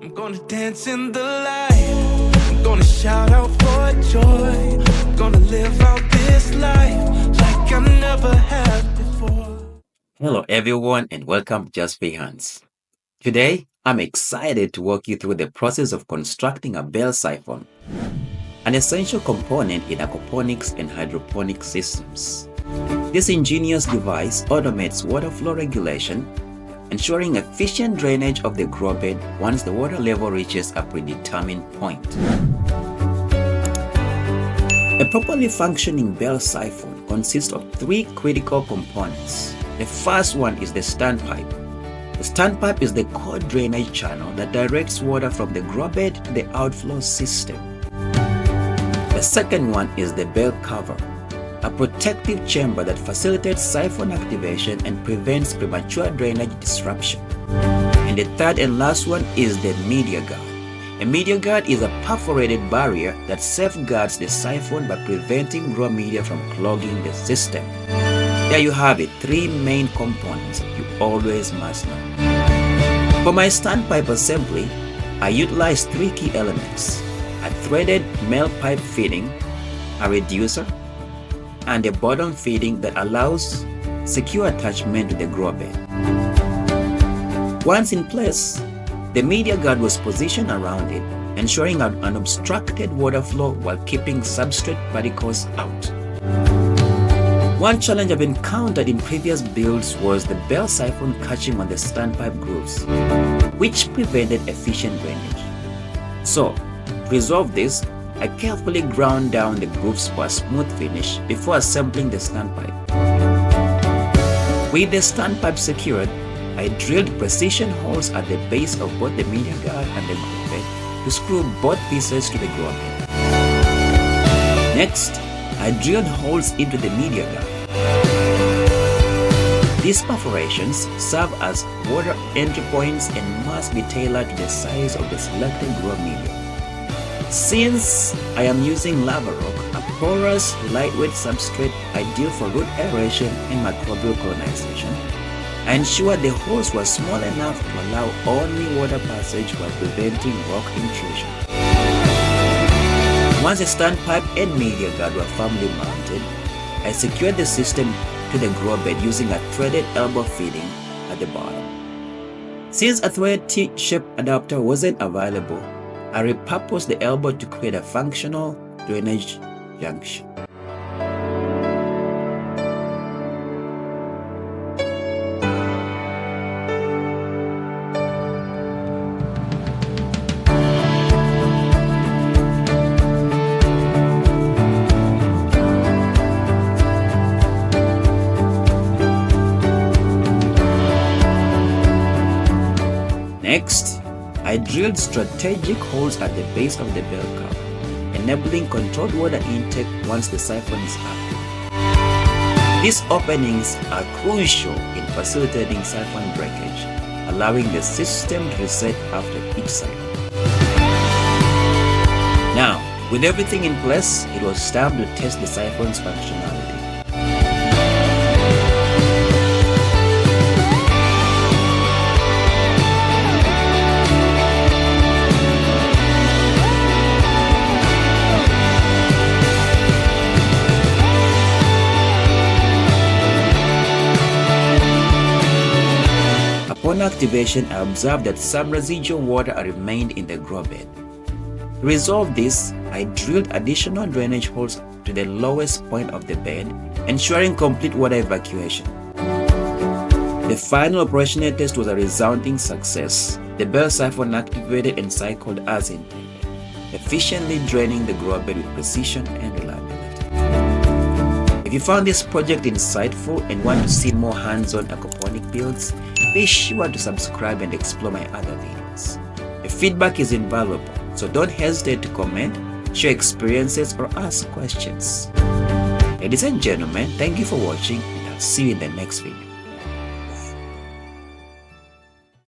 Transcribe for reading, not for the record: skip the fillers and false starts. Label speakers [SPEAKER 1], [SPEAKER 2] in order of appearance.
[SPEAKER 1] I'm gonna dance in the light. I'm gonna shout out for joy. I'm gonna live out this life like I never have before.
[SPEAKER 2] Hello everyone and welcome to Just Siphons. Today, I'm excited to walk you through the process of constructing a bell siphon, an essential component in aquaponics and hydroponic systems. This ingenious device automates water flow regulation, ensuring efficient drainage of the grow bed once the water level reaches a predetermined point. A properly functioning bell siphon consists of three critical components. The first one is the standpipe. The standpipe is the core drainage channel that directs water from the grow bed to the outflow system. The second one is the bell cover, a protective chamber that facilitates siphon activation and prevents premature drainage disruption. And the third and last one is the media guard. A media guard is a perforated barrier that safeguards the siphon by preventing raw media from clogging the system. There you have it, three main components you always must know. For my standpipe assembly, I utilized three key elements: a threaded male pipe fitting, a reducer, and a bottom fitting that allows secure attachment to the grow bed. Once in place, the media guard was positioned around it, ensuring an unobstructed water flow while keeping substrate particles out. One challenge I've encountered in previous builds was the bell siphon catching on the standpipe grooves, which prevented efficient drainage. So, to resolve this, I carefully ground down the grooves for a smooth finish before assembling the standpipe. With the standpipe secured, I drilled precision holes at the base of both the media guard and the grow bed to screw both pieces to the grow bed. Next, I drilled holes into the media guard. These perforations serve as water entry points and must be tailored to the size of the selected grow media. Since I am using lava rock, a porous, lightweight substrate ideal for root aeration and microbial colonization, I ensured the holes were small enough to allow only water passage while preventing rock intrusion. Once the standpipe and media guard were firmly mounted, I secured the system to the grow bed using a threaded elbow fitting at the bottom. Since a threaded T-shaped adapter wasn't available, I repurposed the elbow to create a functional drainage junction. Next, I drilled strategic holes at the base of the bell cover, enabling controlled water intake once the siphon is active. These openings are crucial in facilitating siphon breakage, allowing the system to reset after each cycle. Now, with everything in place, it was time to test the siphon's functionality. Upon activation, I observed that some residual water remained in the grow bed. To resolve this, I drilled additional drainage holes to the lowest point of the bed, ensuring complete water evacuation. The final operational test was a resounding success. The bell siphon activated and cycled as intended, efficiently draining the grow bed with precision and reliability. If you found this project insightful and want to see more hands-on aquaponic builds, be sure to subscribe and explore my other videos. Your feedback is invaluable, so don't hesitate to comment, share experiences, or ask questions. Ladies and gentlemen, thank you for watching, and I'll see you in the next video.